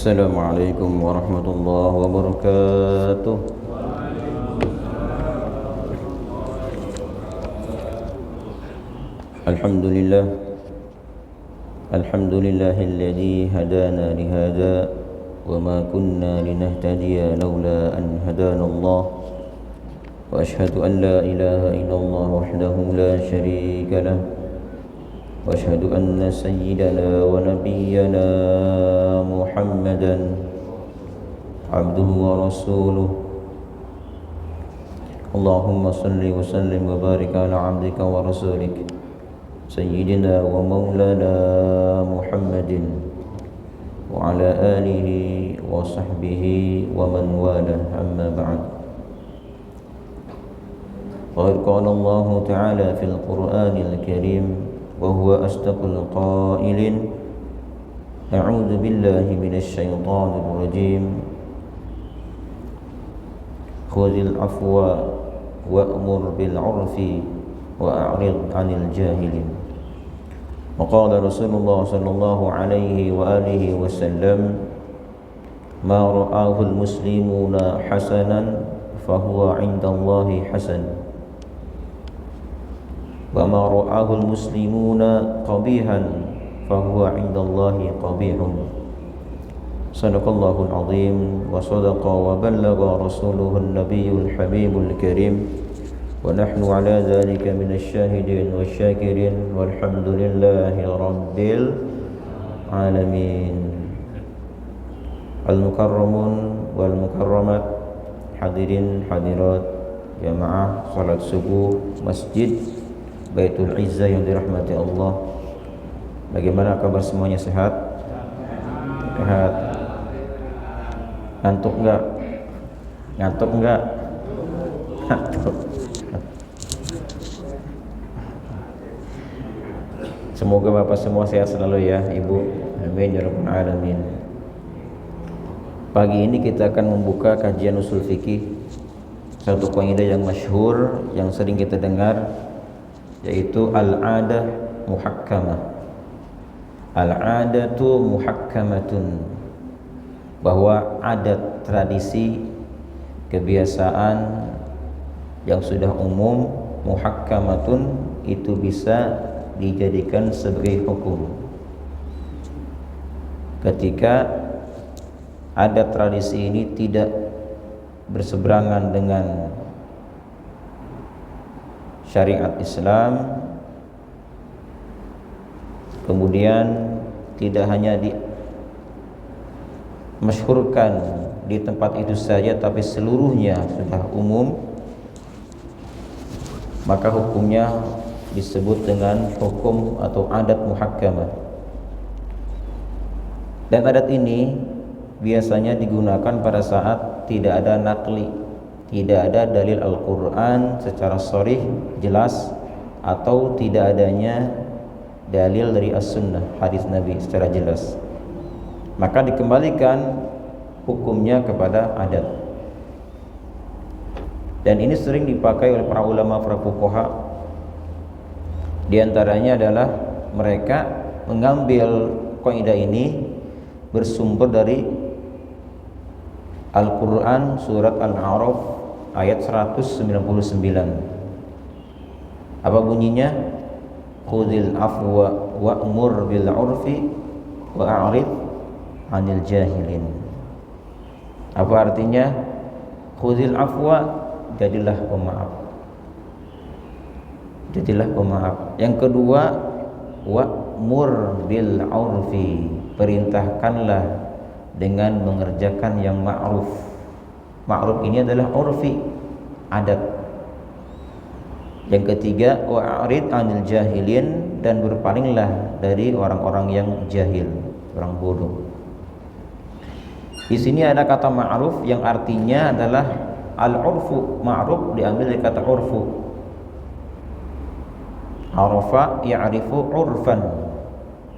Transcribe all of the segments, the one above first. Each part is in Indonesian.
السلام عليكم ورحمة الله وبركاته. الحمد لله الذي هدانا لهذا وما كنا لنهتدي لولا أن هدانا الله وأشهد أن لا إله إلا الله وحده لا شريك له وأشهد أن سيدنا ونبينا محمدا عبده ورسوله. اللهم صل وسلم وبارك على عبدك ورسولك سيدنا ومولانا محمد وعلى آله وصحبه ومن والاه، أما بعد. وقد قال الله تعالى في القرآن الكريم وهو أصدق القائلين: أعوذ بالله من الشيطان الرجيم، خذ العفو وأمر بالعرف وأعرض عن الجاهلين. وقال رسول الله صلى الله عليه وآله وسلم: ما رآه المسلمون حسنا فهو عند الله حسن، وما رآه المسلمون قبيحا فهو عند الله قبيح. صدق الله العظيم وصدق وبلغ رسوله النبي الحبيب الكريم، ونحن على ذلك من الشاهدين والشاكرين، والحمد لله رب العالمين. Al-mukarramun wal mukarramat, hadirin hadirat jamaah salat subuh Masjid Baitul Izzah yang dirahmati Allah. Bagaimana kabar semuanya, sehat? Sehat. Ngantuk enggak? Ngantuk enggak? Ngantuk. Semoga Bapak semua sehat selalu ya, Ibu. Amin ya rabbal alamin. Pagi ini kita akan membuka kajian usul fikih, satu kaidah yang masyhur yang sering kita dengar, yaitu al-'adah muhakkamah. Al-'adatu muhakkamatun, bahwa adat, tradisi, kebiasaan yang sudah umum, muhakkamatun, itu bisa dijadikan sebagai hukum. Ketika adat tradisi ini tidak berseberangan dengan syariat Islam, kemudian tidak hanya dimasyhurkan di tempat itu saja, tapi seluruhnya sudah umum, maka hukumnya disebut dengan hukum atau adat muhakkamah. Dan adat ini biasanya digunakan pada saat tidak ada naqli, tidak ada dalil Al-Quran secara sharih jelas, atau tidak adanya dalil dari As-Sunnah, hadis Nabi secara jelas, maka dikembalikan hukumnya kepada adat. Dan ini sering dipakai oleh para ulama, para fuqaha. Di antaranya adalah mereka mengambil kaidah ini bersumber dari Al-Quran surat Al-A'raf ayat 199. Apa bunyinya? Khudhil afwa wa'mur bil 'urfi wa'rid 'anil jahilin. Apa artinya? Khudhil afwa, jadilah pemaaf. Jadilah pemaaf. Yang kedua, wa'mur bil 'urfi, perintahkanlah dengan mengerjakan yang ma'ruf. Ma'ruf ini adalah urfi, adat. Yang ketiga, wa'rid 'anil jahilin, dan berpalinglah dari orang-orang yang jahil, orang bodoh. Di sini ada kata ma'ruf yang artinya adalah al-urfu. Ma'ruf diambil dari kata urfu. Arafa ya'rifu urfan,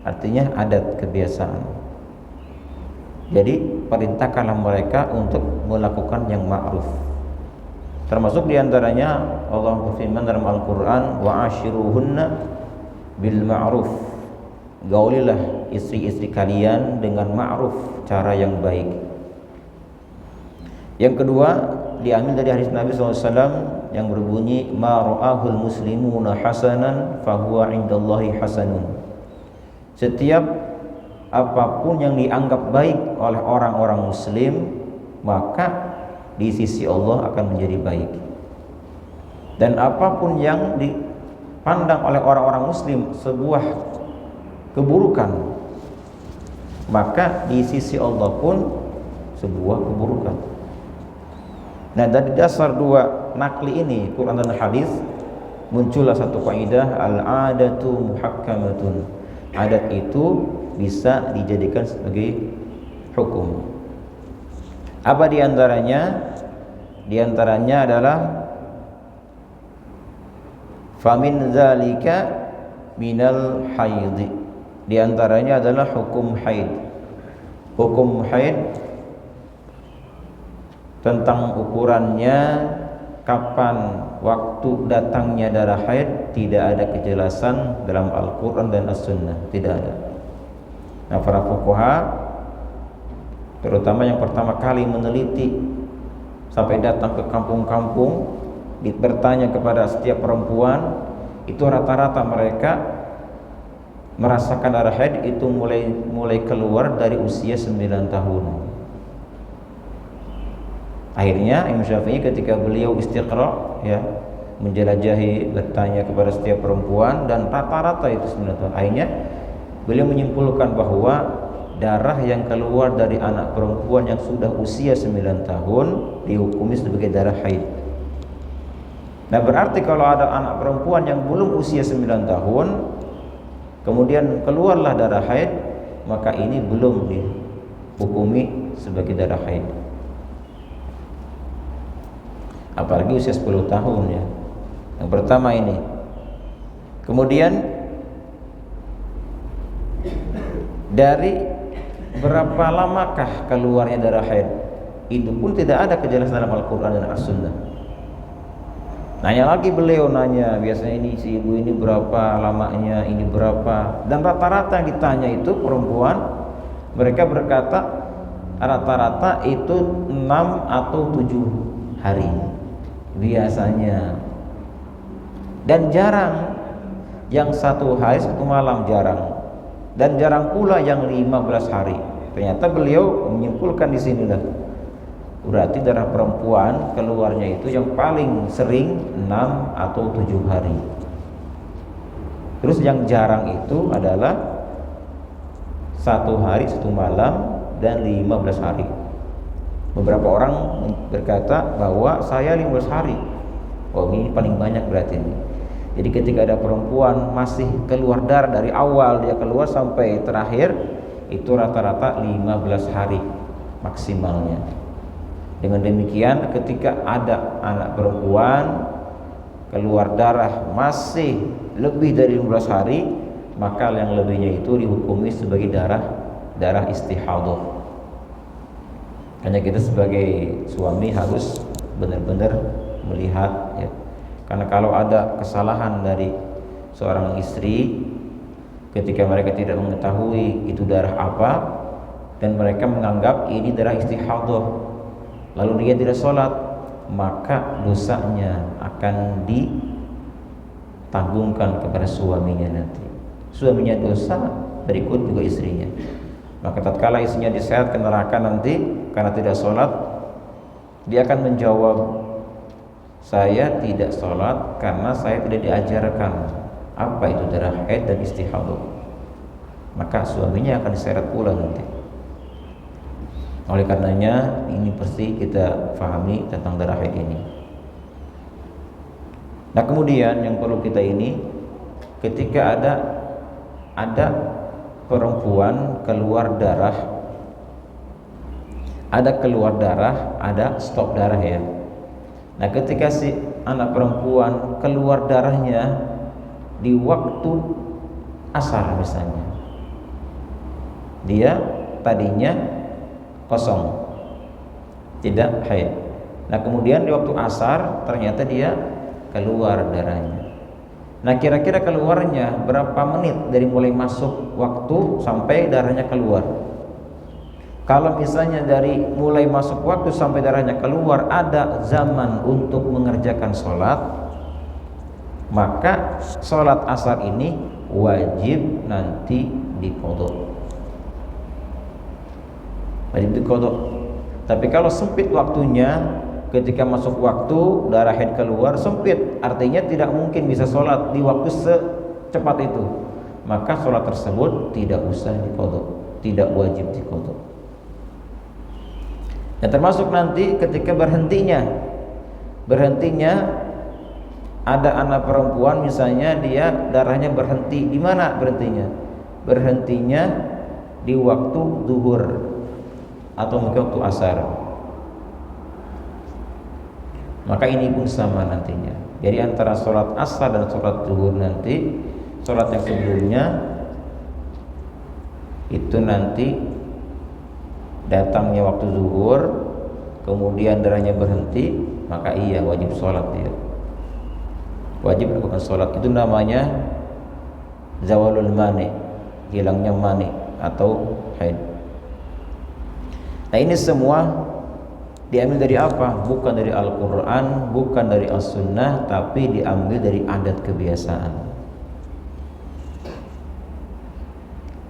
artinya adat, kebiasaan. Jadi perintahkanlah mereka untuk melakukan yang ma'ruf. Termasuk diantaranya Allah berfirman dalam Al-Quran: wa ashiruhunna bil ma'ruf, gaulilah istri-istri kalian dengan ma'ruf, cara yang baik. Yang kedua, diambil dari hadis Nabi SAW yang berbunyi, ma ra'ahul muslimuna hasanan fahuwa indallahi hasanun. Setiap apapun yang dianggap baik oleh orang-orang muslim, maka di sisi Allah akan menjadi baik. Dan apapun yang dipandang oleh orang-orang muslim sebuah keburukan, maka di sisi Allah pun sebuah keburukan. Nah, dari dasar dua nakli ini, Quran dan hadis, muncullah satu kaidah, al-adatu muhakkamatun. Adat itu bisa dijadikan sebagai hukum. Apa diantaranya? Diantaranya adalah famin zalika minal haid. Diantaranya adalah hukum haid. Hukum haid tentang ukurannya, kapan waktu datangnya darah haid, tidak ada kejelasan dalam Al-Quran dan As-Sunnah, tidak ada. Nah, para fuqaha terutama yang pertama kali meneliti sampai datang ke kampung-kampung, bertanya kepada setiap perempuan, itu rata-rata mereka merasakan darah haid itu mulai keluar dari usia 9 tahun. Akhirnya Imam Syafi'i ketika beliau istiqra, ya, menjelajahi, bertanya kepada setiap perempuan, dan rata-rata itu 9 tahun. Akhirnya beliau menyimpulkan bahwa darah yang keluar dari anak perempuan yang sudah usia 9 tahun dihukumi sebagai darah haid. Nah, berarti kalau ada anak perempuan yang belum usia 9 tahun kemudian keluarlah darah haid, maka ini belum dihukumi sebagai darah haid. Apalagi usia 10 tahun, ya. Yang pertama ini. Kemudian dari berapa lamakah keluarnya darah haid, itu pun tidak ada kejelasan dalam Al-Quran dan As-Sunnah. Nanya lagi beliau, biasanya ini si ibu ini berapa lamanya, ini berapa. Dan rata-rata yang ditanya itu perempuan, mereka berkata rata-rata itu 6 atau 7 hari biasanya. Dan jarang yang 1 hari 1 malam, jarang. Dan jarang pula yang 15 hari. Ternyata beliau menyimpulkan di sinilah, berarti darah perempuan keluarnya itu yang paling sering 6 atau 7 hari. Terus yang jarang itu adalah 1 hari 1 malam dan 15 hari. Beberapa orang berkata bahwa saya 15 hari. Oh, ini paling banyak berarti ini. Jadi ketika ada perempuan masih keluar darah dari awal dia keluar sampai terakhir, itu rata-rata 15 hari maksimalnya. Dengan demikian ketika ada anak perempuan keluar darah masih lebih dari 15 hari, maka yang lebihnya itu dihukumi sebagai darah istihadah. Hanya kita sebagai suami harus benar-benar melihat, ya. Karena kalau ada kesalahan dari seorang istri ketika mereka tidak mengetahui itu darah apa dan mereka menganggap ini darah istihadah, lalu dia tidak sholat, maka dosanya akan ditanggungan kepada suaminya nanti. Suaminya dosa, berikut juga istrinya. Maka tatkala istrinya diseret ke neraka nanti karena tidak sholat, dia akan menjawab, saya tidak sholat karena saya tidak diajarkan apa itu darah haid dan istihadah. Maka suaminya akan diseret pula nanti. Oleh karenanya ini pasti kita fahami tentang darah haid ini. Nah, kemudian yang perlu kita ini, ketika ada perempuan keluar darah, ada stop darah, ya. Nah, ketika si anak perempuan keluar darahnya di waktu asar misalnya, dia tadinya kosong, tidak haid. Nah, kemudian di waktu asar ternyata dia keluar darahnya. Nah, kira-kira keluarnya berapa menit dari mulai masuk waktu sampai darahnya keluar? Kalau misalnya dari mulai masuk waktu sampai darahnya keluar ada zaman untuk mengerjakan sholat, maka sholat asar ini wajib nanti diqodho. Wajib diqodho. Tapi kalau sempit waktunya, ketika masuk waktu darah haid keluar sempit, artinya tidak mungkin bisa sholat di waktu secepat itu, maka sholat tersebut tidak usah diqodho, tidak wajib diqodho. Dan termasuk nanti ketika berhentinya ada anak perempuan misalnya dia darahnya berhenti, di mana berhentinya? Berhentinya di waktu zuhur atau mungkin waktu asar. Maka ini pun sama nantinya. Jadi antara sholat asar dan sholat zuhur nanti, sholat yang sebelumnya itu nanti datangnya waktu zuhur, kemudian darahnya berhenti, maka iya wajib sholat dia. Wajib melakukan sholat. Itu namanya zawalul mani, hilangnya mani atau haid. Nah, ini semua diambil dari apa? Bukan dari Al-Quran, bukan dari As-Sunnah, tapi diambil dari adat kebiasaan.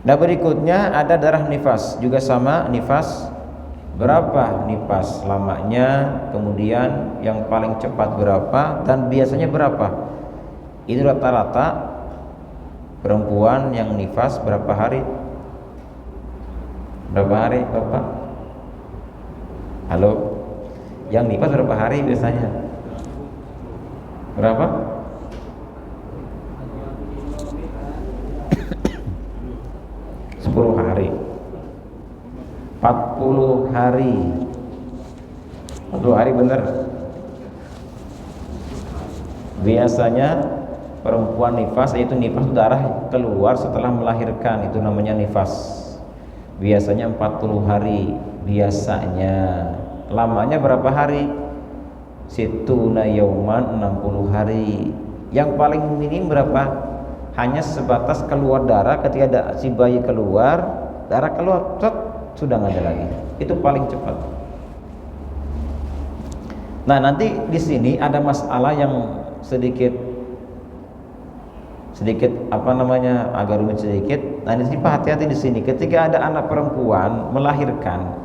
Nah, berikutnya ada darah nifas, juga sama nifas. Berapa nifas lamanya, kemudian yang paling cepat berapa, dan biasanya berapa? Itu rata-rata perempuan yang nifas berapa hari? Berapa hari, Bapak? Halo? Yang nifas berapa hari biasanya? Berapa? 10 hari, 40 hari, 40 hari benar. Biasanya perempuan nifas, yaitu nifas darah keluar setelah melahirkan, itu namanya nifas. Biasanya 40 hari. Biasanya lamanya berapa hari? Situna yauman, 60 hari. Yang paling minim berapa? Hanya sebatas keluar darah, ketika ada si bayi keluar, darah keluar, sudah nggak ada lagi. Itu paling cepat. Nah, nanti di sini ada masalah yang sedikit agak rumit sedikit. Nah, di sini hati-hati di sini. Ketika ada anak perempuan melahirkan,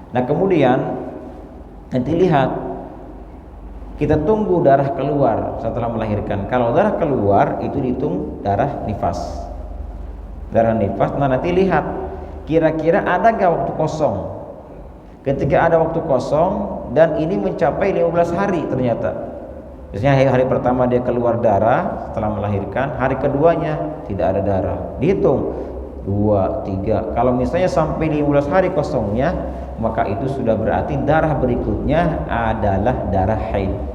nah kemudian nanti lihat, kita tunggu darah keluar setelah melahirkan. Kalau darah keluar itu dihitung darah nifas. Darah nifas. Nah, nanti lihat kira-kira ada gak waktu kosong. Ketika ada waktu kosong dan ini mencapai 15 hari ternyata. Biasanya hari pertama dia keluar darah setelah melahirkan, hari keduanya tidak ada darah. Dihitung 2, 3. Kalau misalnya sampai 15 hari kosongnya, maka itu sudah berarti darah berikutnya adalah darah haid.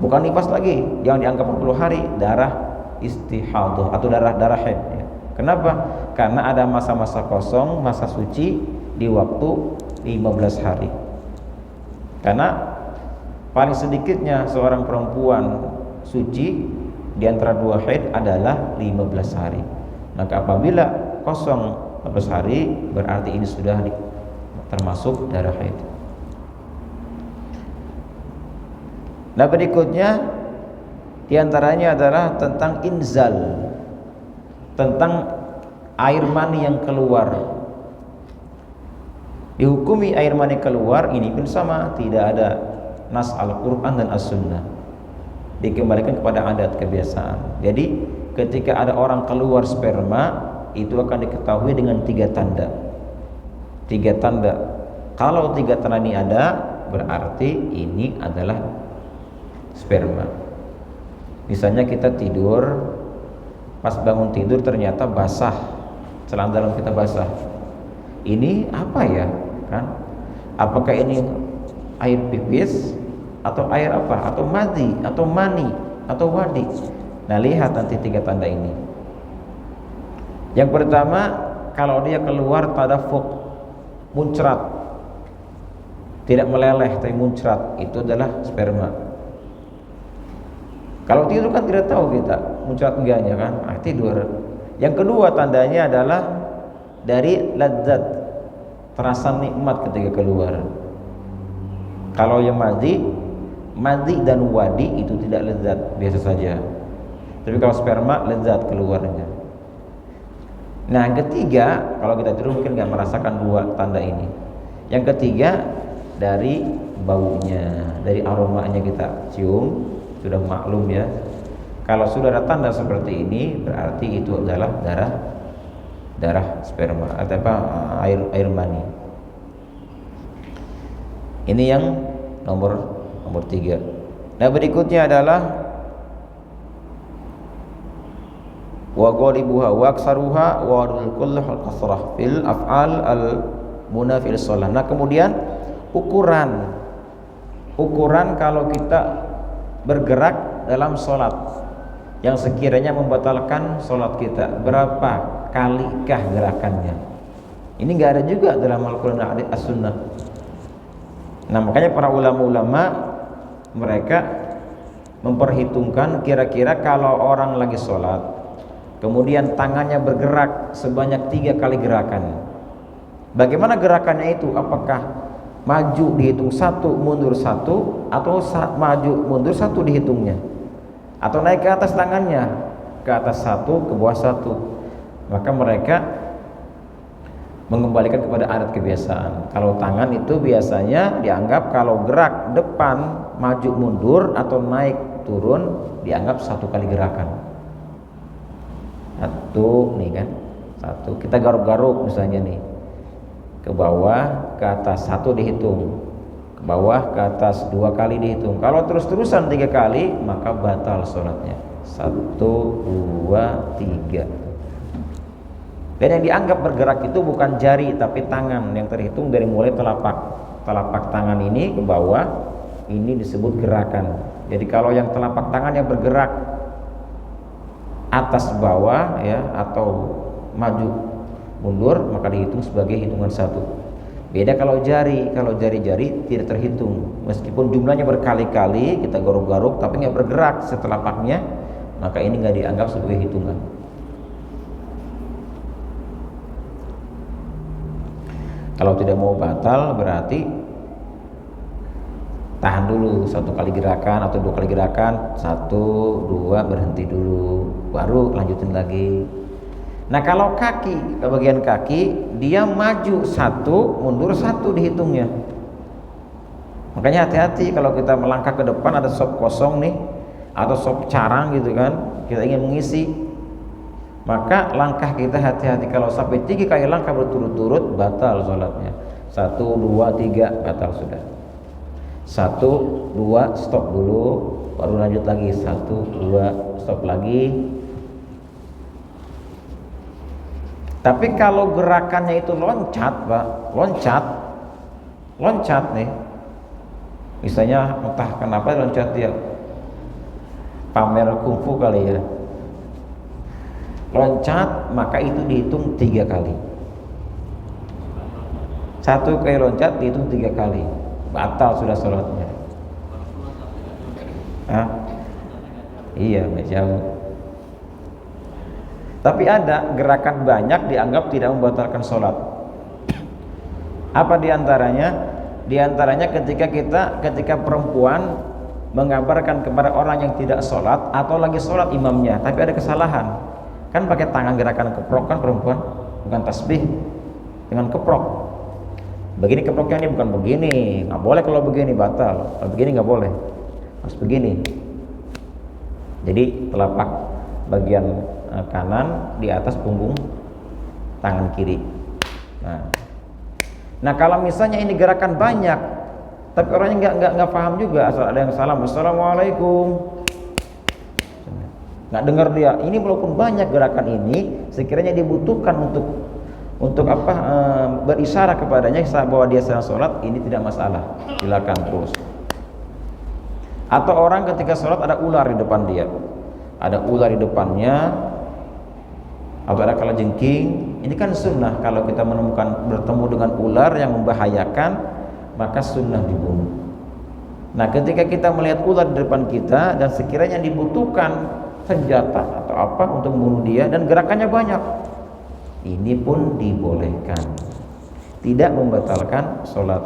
Bukan nifas lagi, jangan dianggap 40 hari, darah istihadhah atau darah haid ya. Kenapa? Karena ada masa-masa kosong, masa suci di waktu 15 hari. Karena paling sedikitnya seorang perempuan suci di antara dua haid adalah 15 hari. Maka apabila kosong 15 hari, berarti ini sudah termasuk darah haid. Nah, berikutnya diantaranya adalah tentang inzal, tentang air mani yang keluar. Dihukumi air mani keluar ini pun sama, tidak ada nas Al-Quran dan As-Sunnah, dikembalikan kepada adat kebiasaan. Jadi ketika ada orang keluar sperma, itu akan diketahui dengan 3 tanda. 3 tanda. Kalau 3 tanda ini ada, berarti ini adalah sperma. Misalnya kita tidur, pas bangun tidur ternyata basah, celana dalam kita basah. Ini apa ya? Kan? Apakah ini air pipis atau air apa? Atau madhi, atau mani, atau wadi? Nah, lihat nanti 3 tanda ini. Yang pertama, kalau dia keluar tadafuk, muncrat, tidak meleleh tapi muncrat, itu adalah sperma. Kalau tidur kan tidak tahu kita muncul enggaknya kan, tidur. Yang kedua tandanya adalah dari ladzat, terasa nikmat ketika keluar. Kalau yang madhi dan wadi itu tidak lezat, biasa saja. Tapi kalau sperma lezat keluarnya. Nah yang ketiga, kalau kita tidur mungkin nggak merasakan dua tanda ini. Yang ketiga dari baunya, dari aromanya kita cium, sudah maklum ya. Kalau sudah ada tanda seperti ini, berarti itu adalah darah sperma atau air mani. Ini yang nomor 3. Nah berikutnya adalah wa ghalibuha wa aksaruha wa kullu al-qasrah fil af'al al-munafil shalah. Nah kemudian ukuran kalau kita bergerak dalam sholat yang sekiranya membatalkan sholat kita, berapa kalikah gerakannya? Ini nggak ada juga dalam Al-Quran dan As-Sunnah. Nah makanya para ulama mereka memperhitungkan kira-kira kalau orang lagi sholat kemudian tangannya bergerak sebanyak 3 kali gerakan, bagaimana gerakannya itu? Apakah maju dihitung 1, mundur 1, atau maju mundur 1 dihitungnya, atau naik ke atas tangannya, ke atas 1, ke bawah 1? Maka mereka mengembalikan kepada adat kebiasaan. Kalau tangan itu biasanya dianggap kalau gerak depan, maju mundur, atau naik turun dianggap 1 kali gerakan. 1 nih kan, 1 kita garuk-garuk misalnya nih, ke bawah ke atas 1 dihitung, ke bawah ke atas 2 kali dihitung. Kalau terus-terusan 3 kali maka batal sholatnya. 1, 2, 3. Dan yang dianggap bergerak itu bukan jari tapi tangan, yang terhitung dari mulai telapak tangan ini ke bawah, ini disebut gerakan. Jadi kalau yang telapak tangan yang bergerak atas bawah ya, atau maju mundur, maka dihitung sebagai hitungan 1. Beda kalau jari-jari tidak terhitung, meskipun jumlahnya berkali-kali kita garuk-garuk tapi nggak bergerak setelapaknya, maka ini nggak dianggap sebagai hitungan. Kalau tidak mau batal berarti tahan dulu 1 kali gerakan atau 2 kali gerakan, 1, 2 berhenti dulu, baru lanjutin lagi. Nah kalau kaki, ke bagian kaki dia maju 1, mundur 1 dihitungnya. Makanya hati-hati kalau kita melangkah ke depan ada sop kosong nih, atau sop carang gitu kan, kita ingin mengisi, maka langkah kita hati-hati. Kalau sampai 3 kali langkah berturut-turut batal sholatnya. 1, 2, 3 batal sudah. 1, 2 stop dulu, baru lanjut lagi. 1, 2 stop lagi. Tapi kalau gerakannya itu loncat Pak, loncat nih, misalnya entah kenapa loncat, dia pamer kungfu kali ya, loncat, maka itu dihitung 3 kali. 1 kali loncat dihitung 3 kali, batal sudah sholatnya. Iya, nggak jauh. Tapi ada gerakan banyak dianggap tidak membatalkan sholat. Apa diantaranya? Diantaranya ketika perempuan mengabarkan kepada orang yang tidak sholat atau lagi sholat imamnya, tapi ada kesalahan. Kan pakai tangan gerakan keprok kan perempuan, bukan tasbih, dengan keprok. Begini keproknya, ini bukan begini, nggak boleh. Kalau begini batal, kalau begini nggak boleh, harus begini. Jadi telapak bagian kanan di atas punggung tangan kiri. Nah kalau misalnya ini gerakan banyak, tapi orangnya nggak paham juga, asal ada yang salam, assalamualaikum, nggak dengar dia. Ini walaupun banyak gerakan ini, sekiranya dibutuhkan untuk berisyarah kepadanya bahwa dia sedang sholat, ini tidak masalah, silakan terus. Atau orang ketika sholat ada ular di depan dia, ada ular di depannya, atau ada kalajengking, ini kan sunnah. Kalau kita bertemu dengan ular yang membahayakan, maka sunnah dibunuh. Nah, ketika kita melihat ular di depan kita dan sekiranya dibutuhkan senjata atau apa untuk membunuh dia dan gerakannya banyak, ini pun dibolehkan, tidak membatalkan sholat.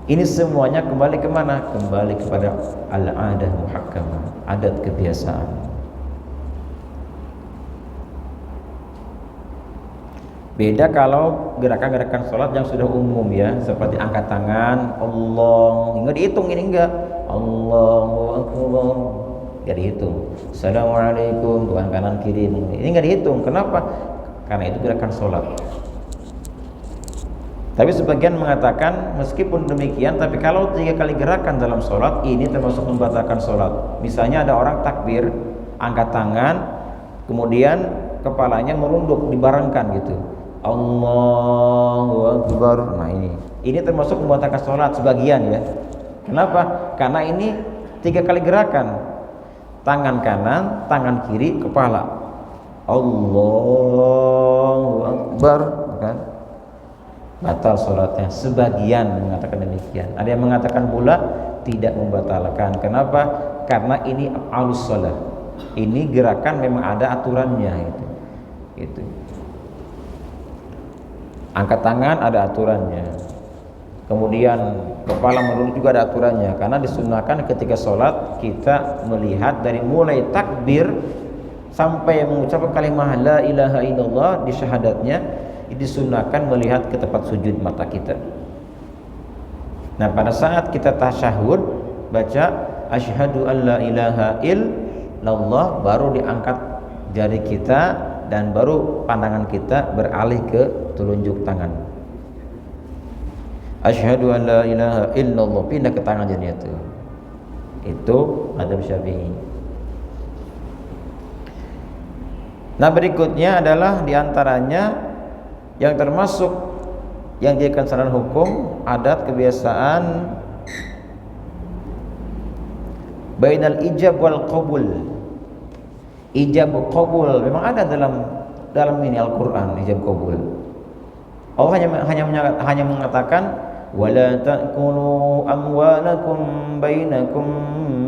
Ini semuanya kembali kemana? Kembali kepada al-adah muhakkamah, adat kebiasaan. Beda kalau gerakan-gerakan sholat yang sudah umum ya, seperti angkat tangan, Allah, enggak dihitung ini enggak. Allahu Akbar, enggak dihitung. Assalamualaikum, Tuhan kanan kiri, ini enggak dihitung. Kenapa? Karena itu gerakan sholat. Tapi sebagian mengatakan meskipun demikian, tapi kalau 3 kali gerakan dalam sholat ini termasuk membatalkan sholat. Misalnya ada orang takbir, angkat tangan, kemudian kepalanya merunduk, dibarengkan gitu. Allahu Akbar. Nah ini termasuk membatalkan sholat sebagian ya. Kenapa? Karena ini 3 kali gerakan, tangan kanan, tangan kiri, kepala. Allahu Akbar, kan? Batal sholatnya. Sebagian mengatakan demikian. Ada yang mengatakan pula tidak membatalkan. Kenapa? Karena ini af'alus sholat. Ini gerakan memang ada aturannya itu. Angkat tangan ada aturannya. Kemudian kepala merunduk juga ada aturannya. Karena disunahkan ketika sholat kita melihat dari mulai takbir sampai mengucapkan kalimat la ilaha illallah di syahadatnya, disunahkan melihat ke tempat sujud mata kita. Nah, pada saat kita tasyahud baca asyhadu an la ilaha illallah, baru diangkat jari kita dan baru pandangan kita beralih ke telunjuk tangan. Asyhadu an la ilaha illallah, pindah ke tangan jadinya itu. Itu madzhab Syafi'i. Nah, berikutnya adalah diantaranya yang termasuk yang dijadikan sanad hukum, adat kebiasaan bainal ijab wal qabul. Ijab qabul memang ada dalam ini Al-Qur'an, ijab qabul. Allah hanya mengatakan wala ta'kulu amwalakum bainakum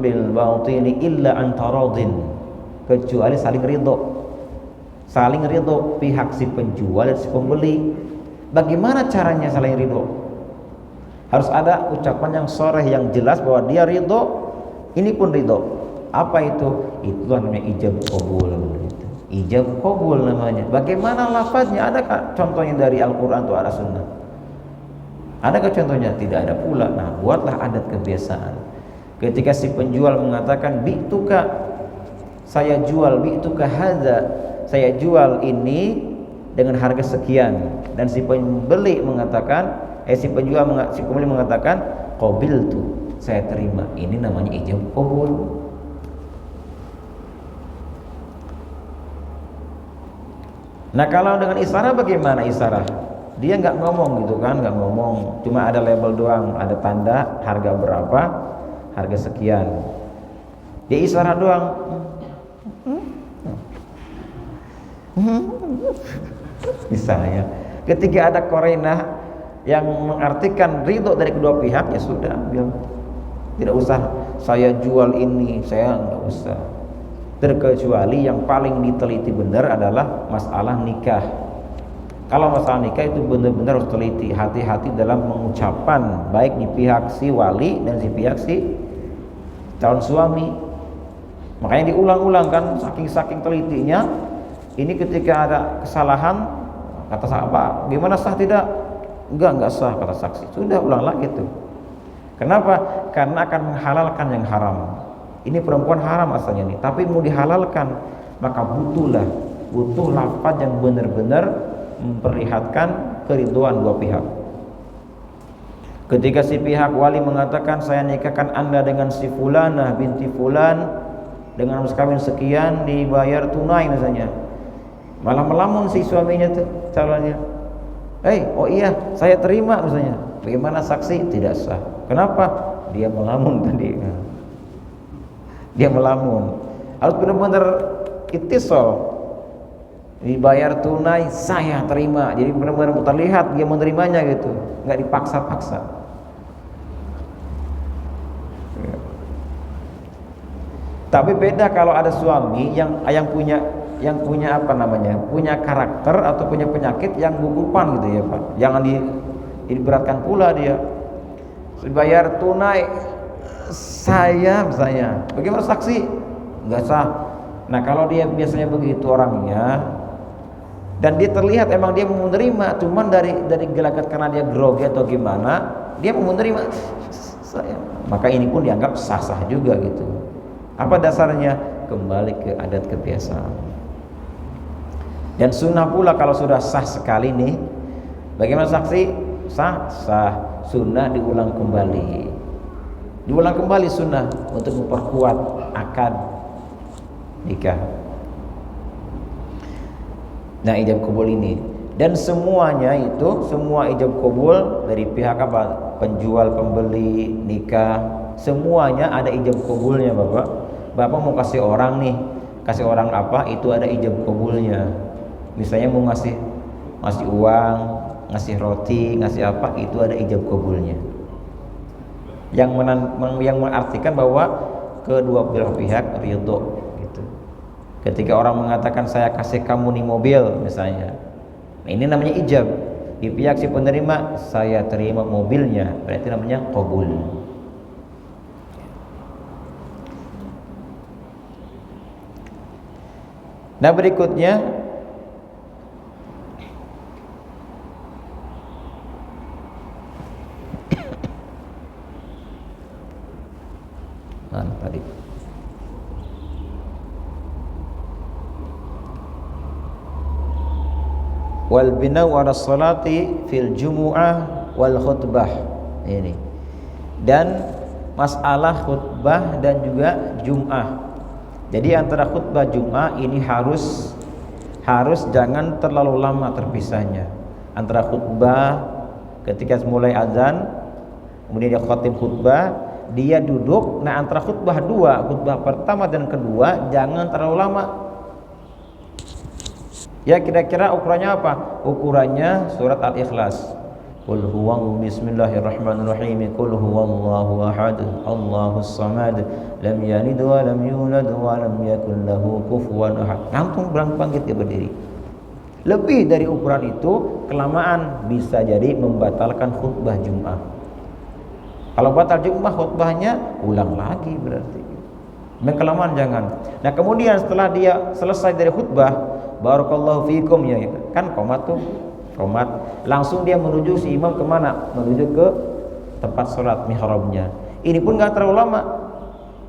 bil batili illa an taradin, kecuali saling ridho pihak si penjual dan si pembeli. Bagaimana caranya saling ridho? Harus ada ucapan yang sharih yang jelas bahwa dia ridho, ini pun ridho. Apa itu? Itu namanya ijab qabul. Ijab qabul namanya. Bagaimana lafaznya? Adakah contohnya dari Al-Quran atau ada sunnah? Adakah contohnya? Tidak ada pula. Nah, buatlah adat kebiasaan. Ketika si penjual mengatakan bi'tuka, saya jual, bi'tuka hadza, saya jual ini dengan harga sekian, dan si pembeli mengatakan si pembeli mengatakan qabiltu, saya terima. Ini namanya ijab qabul. Nah, kalau dengan isyarah bagaimana isyarah? Dia nggak ngomong gitu kan, nggak ngomong, cuma ada label doang, ada tanda harga berapa, harga sekian. Dia isyarah doang. Misalnya ketika ada korinah yang mengartikan ridho dari kedua pihak, ya sudah, tidak usah saya jual ini, saya nggak usah. Terkecuali yang paling diteliti benar adalah masalah nikah. Kalau masalah nikah itu benar-benar harus teliti, hati-hati dalam mengucapkan, baik di pihak si wali dan di pihak si calon suami. Makanya diulang-ulang kan, saking telitinya. Ini ketika ada kesalahan, kata sahabat, gimana sah tidak? Enggak sah kata saksi. Sudah ulang lagi tuh. Kenapa? Karena akan menghalalkan yang haram. Ini perempuan haram asalnya nih, tapi mau dihalalkan, maka butuh lafaz yang benar-benar memperlihatkan keriduan dua pihak. Ketika si pihak wali mengatakan saya nikahkan anda dengan si fulanah binti fulan dengan mas kawin sekian dibayar tunai misalnya, malah melamun si suaminya tuh calonnya, oh iya saya terima misalnya, bagaimana saksi? Tidak sah. Kenapa? Dia melamun tadi. Dia melamun. Harus benar-benar ittisal, dibayar tunai, saya terima. Jadi benar-benar terlihat dia menerimanya gitu, nggak dipaksa-paksa. Tapi beda kalau ada suami yang punya apa namanya, punya karakter atau punya penyakit yang gugupan gitu ya Pak. Jangan diberatkan pula dia. Bayar tunai saya, bagaimana saksi? Nggak sah. Nah kalau dia biasanya begitu orangnya, dan dia terlihat emang dia mau menerima, cuman dari gelagat karena dia grogi atau gimana, dia mau menerima saya, maka ini pun dianggap sah-sah juga gitu. Apa dasarnya? Kembali ke adat kebiasaan. Dan sunnah pula kalau sudah sah sekali nih, bagaimana saksi? Sah. Sunnah diulang kembali sunnah untuk memperkuat akad nikah. Nah ijab kabul ini, dan semuanya itu, semua ijab kabul dari pihak apa, penjual, pembeli, nikah, semuanya ada ijab kabulnya Bapak mau kasih orang nih, kasih orang apa, itu ada ijab kabulnya. Misalnya mau ngasih uang, ngasih roti, ngasih apa, itu ada ijab kabulnya. Yang mengartikan bahwa kedua belah pihak ridho gitu. Ketika orang mengatakan saya kasih kamu nih mobil misalnya, nah ini namanya ijab. Di pihak si penerima, saya terima mobilnya, berarti namanya qabul. Nah berikutnya tadi wal binau ala salati fil jumu'ah wal khutbah, ini, dan masalah khutbah dan juga jum'ah. Jadi antara khutbah jum'ah ini harus jangan terlalu lama terpisahnya. Antara khutbah ketika mulai azan, kemudian dia khatib khutbah, dia duduk. Nah antara khutbah pertama dan kedua jangan terlalu lama. Ya kira-kira ukurannya apa? Ukurannya surat Al-Ikhlas. Qul huwallahu bismillahirrahmanirrahim. Qul huwallahu ahad, Allahus samad, lam yalid wa lam yulad wa lam yakul lahu kufuwan ahad. Langsung bangkit dia berdiri. Lebih dari ukuran itu kelamaan bisa jadi membatalkan khutbah Jumat. Kalau batal Jumat khutbahnya ulang lagi berarti. Kelamaan jangan. Nah kemudian setelah dia selesai dari khutbah, barakallahu fikum, ya kan qomat tuh, qomat, langsung dia menuju si imam kemana? Menuju ke tempat sholat mihrabnya. Ini pun nggak terlalu lama,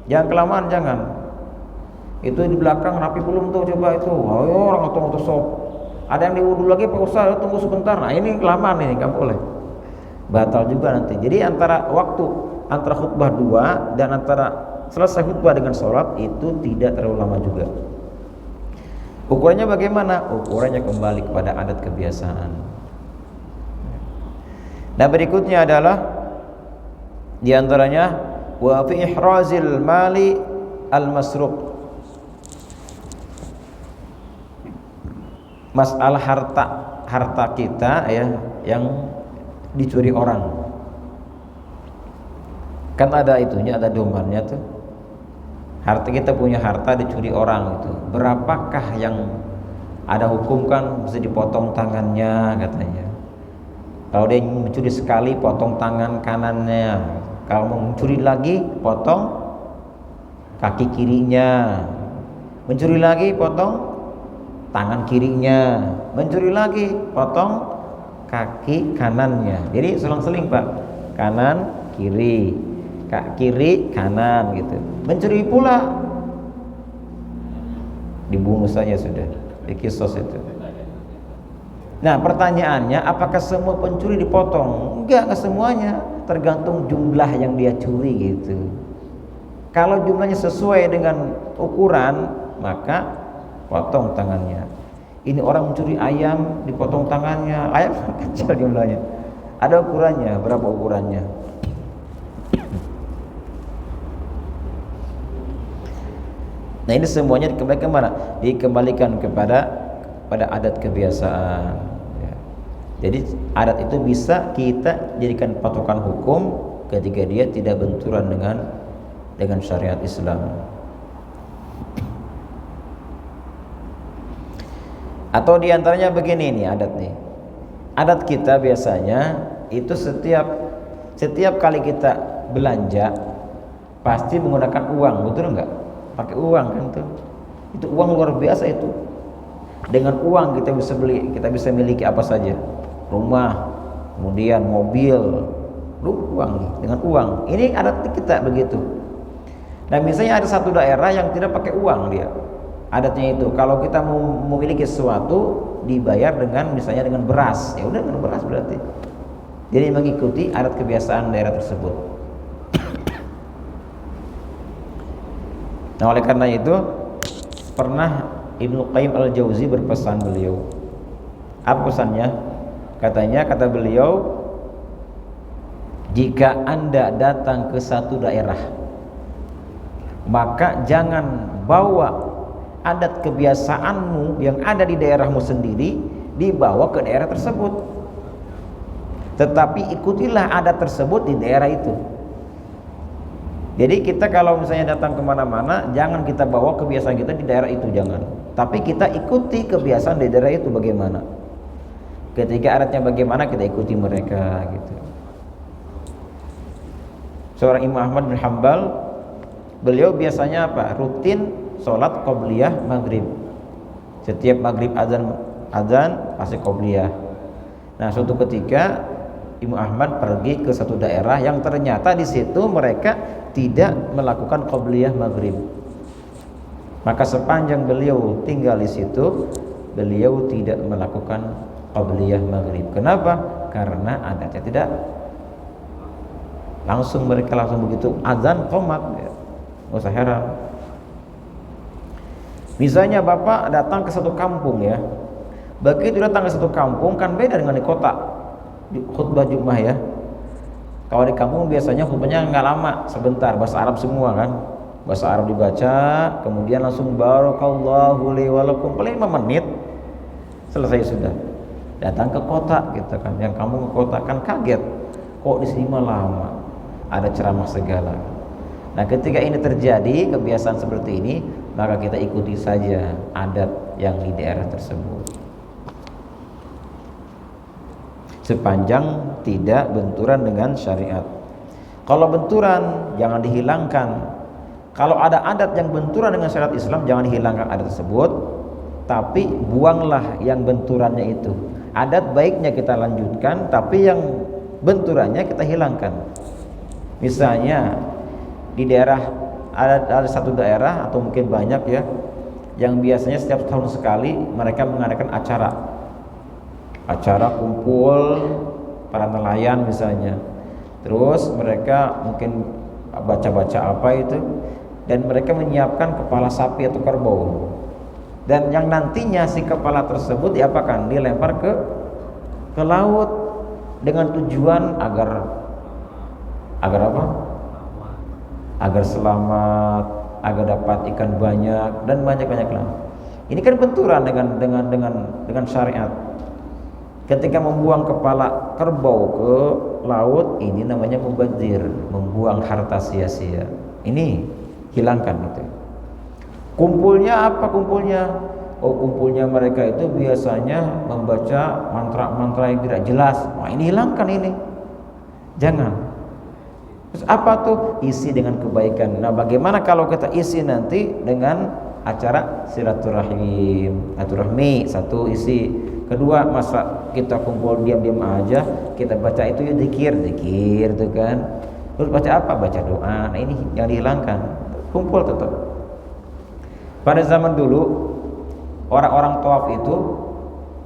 jangan kelamaan, jangan. Itu di belakang rapi belum tuh, coba itu, ayo orang atau sop. Ada yang diwudu lagi Pak Ustaz, tunggu sebentar. Nah ini kelamaan ini, nggak boleh, batal juga nanti. Jadi antara khutbah 2 dan antara selesai khutbah dengan sholat itu tidak terlalu lama juga. Ukurannya bagaimana? Ukurannya kembali kepada adat kebiasaan. Nah berikutnya adalah diantaranya wa fi ihrazil mali al-masruq. Masalah harta kita ya yang dicuri orang. Kan ada itunya, ada domannya tuh. Harta kita, punya harta dicuri orang itu, berapakah yang ada hukum? Kan bisa dipotong tangannya katanya. Kalau dia mencuri sekali potong tangan kanannya, kalau mau mencuri lagi potong kaki kirinya, mencuri lagi potong tangan kirinya, mencuri lagi potong kaki kanannya. Jadi selang-seling Pak, kanan kiri, kiri kanan gitu. Mencuri pula dibunuh saja sudah, dikisos itu. Nah pertanyaannya, apakah semua pencuri dipotong? Enggak semuanya, tergantung jumlah yang dia curi gitu. Kalau jumlahnya sesuai dengan ukuran, maka potong tangannya. Ini orang mencuri ayam, dipotong tangannya. Ayam kecil jumlahnya, ada ukurannya, berapa ukurannya. Nah ini semuanya dikembalikan kemana? Dikembalikan kepada adat kebiasaan ya. Jadi adat itu bisa kita jadikan patokan hukum ketika dia tidak benturan dengan syariat Islam. Atau diantaranya begini nih adat nih. Adat kita biasanya itu setiap kali kita belanja pasti menggunakan uang, betul nggak? Pakai uang kan tuh. Itu uang luar biasa itu. Dengan uang kita bisa beli, kita bisa miliki apa saja. Rumah, kemudian mobil, uang nih, dengan uang. Ini adat kita begitu. Nah, misalnya ada satu daerah yang tidak pakai uang dia. Adatnya itu kalau kita mau memiliki sesuatu dibayar dengan misalnya dengan beras, ya udah dengan beras berarti. Jadi mengikuti adat kebiasaan daerah tersebut. Nah, oleh karena itu pernah Ibnu Qayyim al-Jauzi berpesan beliau. Apa pesannya? Kata beliau, jika Anda datang ke satu daerah, maka jangan bawa adat kebiasaanmu yang ada di daerahmu sendiri dibawa ke daerah tersebut, tetapi ikutilah adat tersebut di daerah itu. Jadi kita kalau misalnya datang kemana-mana, jangan kita bawa kebiasaan kita di daerah itu, jangan, tapi kita ikuti kebiasaan di daerah itu bagaimana. Ketika adatnya bagaimana, kita ikuti mereka gitu. Seorang Imam Ahmad bin Hanbal, beliau biasanya apa? Rutin sholat qobliyah maghrib. Setiap maghrib azan pasti qobliyah. Nah, suatu ketika Imam Ahmad pergi ke satu daerah yang ternyata di situ mereka tidak melakukan qobliyah maghrib. Maka sepanjang beliau tinggal di situ, beliau tidak melakukan qobliyah maghrib. Kenapa? Karena adatnya tidak. Mereka langsung begitu azan qomat, ya. Nggak usah heran. Misalnya Bapak datang ke satu kampung ya, begitu datang ke satu kampung kan beda dengan di kota, di khutbah Jumat ya. Kalau di kampung biasanya khutbahnya nggak lama, sebentar, bahasa Arab semua kan, bahasa Arab dibaca, kemudian langsung barakallahu li walakum, paling 5 menit selesai sudah. Datang ke kota gitu kan, yang kamu ke kota kan kaget, kok di sini mah lama, ada ceramah segala. Nah, ketika ini terjadi kebiasaan seperti ini, maka kita ikuti saja adat yang di daerah tersebut, sepanjang tidak benturan dengan syariat. Kalau benturan, jangan dihilangkan. Kalau ada adat yang benturan dengan syariat Islam, jangan dihilangkan adat tersebut, tapi buanglah yang benturannya itu. Adat baiknya kita lanjutkan, tapi yang benturannya kita hilangkan. Misalnya di daerah ada satu daerah atau mungkin banyak ya, yang biasanya setiap tahun sekali mereka mengadakan acara kumpul para nelayan misalnya. Terus mereka mungkin baca-baca apa itu, dan mereka menyiapkan kepala sapi atau kerbau, dan yang nantinya si kepala tersebut diapakan? Dilempar ke laut dengan tujuan agar apa? Agar selamat, agar dapat ikan banyak dan banyak lah. Ini kan benturan dengan syariat. Ketika membuang kepala kerbau ke laut, ini namanya mubadzir, membuang harta sia-sia. Ini hilangkan itu. Kumpulnya apa kumpulnya? Oh, kumpulnya mereka itu biasanya membaca mantra-mantra yang tidak jelas. Wah, ini hilangkan ini. Jangan. Terus apa tuh? Isi dengan kebaikan. Nah, bagaimana kalau kita isi nanti dengan acara silaturahim, satu isi. Kedua, masa kita kumpul diam-diam aja, kita baca itu ya zikir tuh kan. Terus baca apa? Baca doa. Nah, ini yang dihilangkan. Kumpul tetap. Pada zaman dulu orang-orang tawaf itu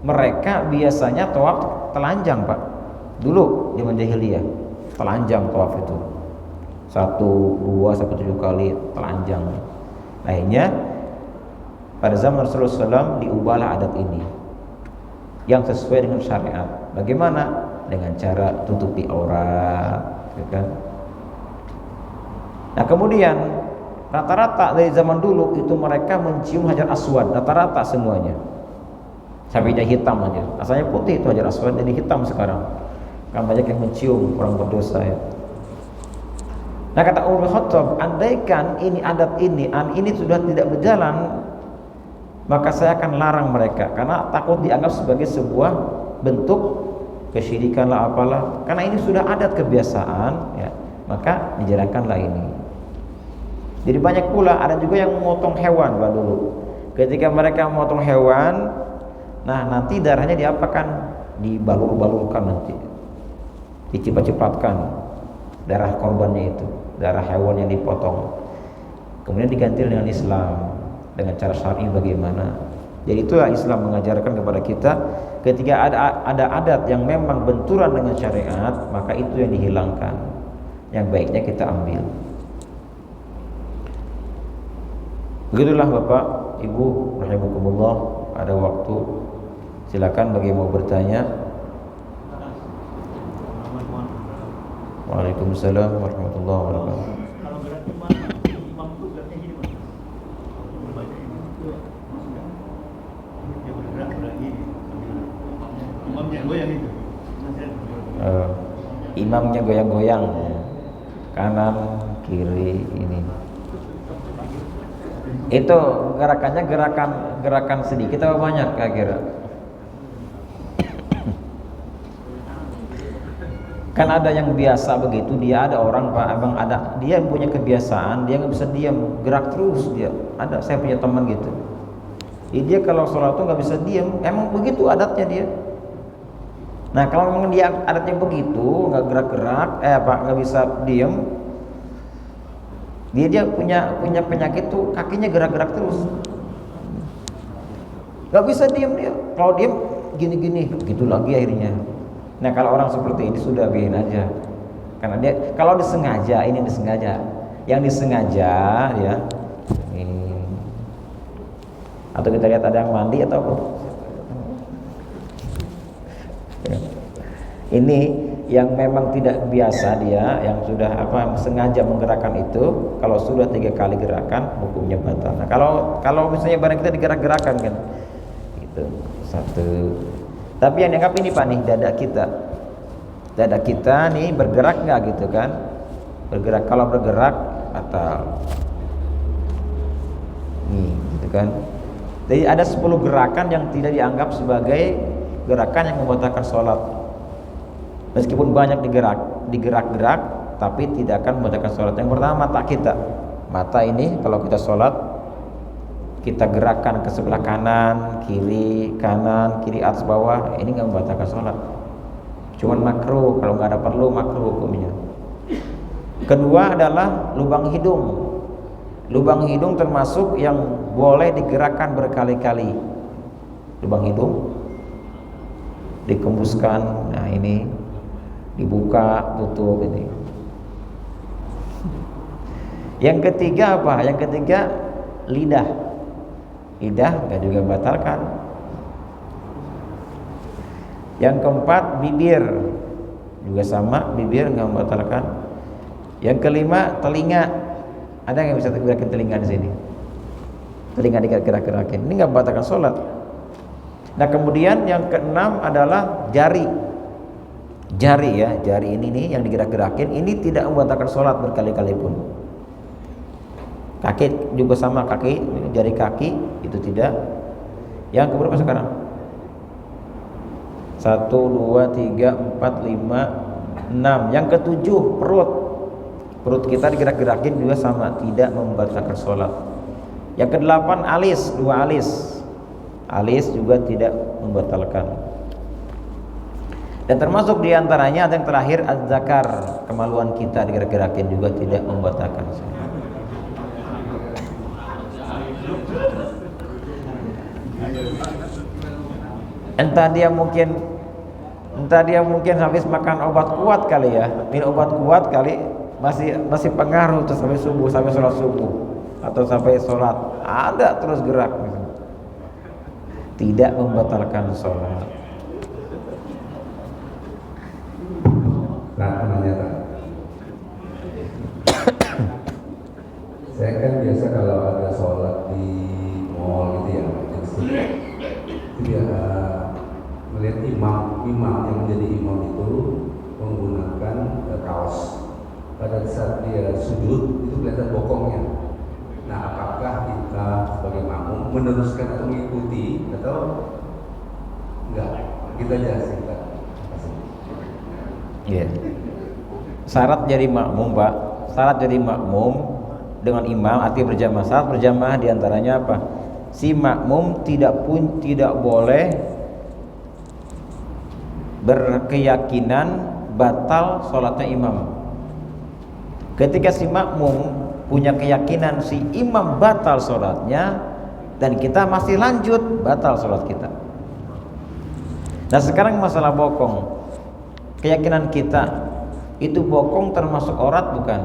mereka biasanya tawaf telanjang, Pak. Dulu zaman jahiliyah, telanjang tawaf itu. 1, 2 sampai 7 kali telanjang. Akhirnya pada zaman Rasulullah SAW diubahlah adat ini yang sesuai dengan syariat. Bagaimana? Dengan cara tutupi aurat, gitu kan? Nah, kemudian rata-rata dari zaman dulu itu mereka mencium Hajar Aswad, rata-rata semuanya. Sampai dia hitam aja. Asalnya putih itu Hajar Aswad, jadi hitam sekarang. Kan banyak yang mencium, orang berdosa ya. Nah kata Umar bin Khattab, andaikan ini adat ini sudah tidak berjalan, maka saya akan larang mereka karena takut dianggap sebagai sebuah bentuk kesyirikan lah apalah. Karena ini sudah adat kebiasaan, ya, maka dijalankanlah ini. Jadi banyak pula ada juga yang memotong hewan dulu. Ketika mereka memotong hewan, nah nanti darahnya diapakan? Dibalur-balurkan nanti, dicipat-cipatkan darah korbannya itu, darah hewan yang dipotong, kemudian diganti dengan Islam dengan cara syar'i bagaimana. Jadi itulah Islam mengajarkan kepada kita, ketika ada adat yang memang benturan dengan syariat, maka itu yang dihilangkan, yang baiknya kita ambil. Begitulah Bapak Ibu rahimakumullah, ada waktu silakan bagi yang mau bertanya. Waalaikumsalam warahmatullahi wabarakatuh. Kalau gerak gimana? Imam itu geraknya gini Mas. Berbaca ini maksudnya dia bergerak gini. Imamnya goyang itu. Imamnya goyang-goyang, kanan kiri ini. Itu gerakannya gerakan sedikit atau banyak kira-kira? Kan ada yang biasa begitu, dia ada orang Pak, abang ada, dia punya kebiasaan, dia nggak bisa diam, gerak terus dia. Ada, saya punya teman gitu. Dia kalau sholat tuh nggak bisa diam, emang begitu adatnya dia. Nah kalau memang dia adatnya begitu, nggak gerak-gerak, nggak bisa diam, dia punya penyakit tuh kakinya gerak-gerak terus, nggak bisa diam dia. Kalau diam gini-gini, begitu lagi akhirnya. Nah kalau orang seperti ini sudah biarin aja, karena dia kalau disengaja, ini disengaja, yang disengaja ya ini. Atau kita lihat ada yang mandi atau apa? Ini yang memang tidak biasa dia, yang sudah sengaja menggerakkan itu, kalau sudah 3 kali gerakan hukumnya batal. Nah kalau misalnya barang kita digerak-gerakan kan, itu satu. Tapi yang dianggap ini Pak nih, dada kita nih bergerak nggak gitu kan? Bergerak, kalau bergerak batal. Nih gitu kan. Jadi ada 10 gerakan yang tidak dianggap sebagai gerakan yang membatalkan sholat. Meskipun banyak digerak-gerak, tapi tidak akan membatalkan sholat. Yang pertama mata kita. Mata ini kalau kita sholat, kita gerakkan ke sebelah kanan, kiri, atas bawah, ini nggak membatalkan sholat. Cuman makruh, kalau nggak ada perlu makruh hukumnya. Kedua adalah lubang hidung. Lubang hidung termasuk yang boleh digerakkan berkali-kali. Lubang hidung dikembuskan, nah ini dibuka, tutup ini. Yang ketiga apa? Yang ketiga lidah. Lidah nggak juga membatalkan. Yang keempat bibir, juga sama, bibir nggak membatalkan. Yang kelima telinga, ada yang bisa gerakin telinga di sini. Telinga digerak-gerakin, ini nggak membatalkan sholat. Nah kemudian yang keenam adalah jari. Jari ya, jari ini nih yang digerak-gerakin, ini tidak membatalkan sholat berkali-kali pun. Kaki juga sama, jari kaki itu tidak. Yang keberapa sekarang? 1, 2, 3, 4, 5, 6. Yang ketujuh perut. Perut kita digerak-gerakin juga sama, tidak membatalkan sholat. Yang kedelapan alis, 2 alis. Alis juga tidak membatalkan. Dan termasuk diantaranya ada yang terakhir az-zakar, kemaluan kita digerak-gerakin juga tidak membatalkan sholat. Entah dia mungkin habis makan obat kuat kali ya, minum obat kuat kali, masih pengaruh terus sampai subuh, sampai sholat subuh atau sampai sholat ada terus gerak, tidak membatalkan sholat. Nah, menanyakan. Saya kan biasa kalau ada sholat di mall gitu ya, itu ya melihat imam yang menjadi imam itu menggunakan kaos pada saat dia sujud itu kelihatan bokongnya. Nah, apakah kita sebagai makmum meneruskan atau mengikuti atau enggak? Kita aja singkat. Iya. Syarat jadi makmum, Pak. Syarat jadi makmum dengan imam arti berjamaah. Syarat berjamaah diantaranya apa? Si makmum tidak boleh berkeyakinan batal sholatnya imam. Ketika si makmum punya keyakinan si imam batal sholatnya dan kita masih lanjut, batal sholat kita. Nah sekarang masalah bokong. Keyakinan kita itu bokong termasuk aurat bukan?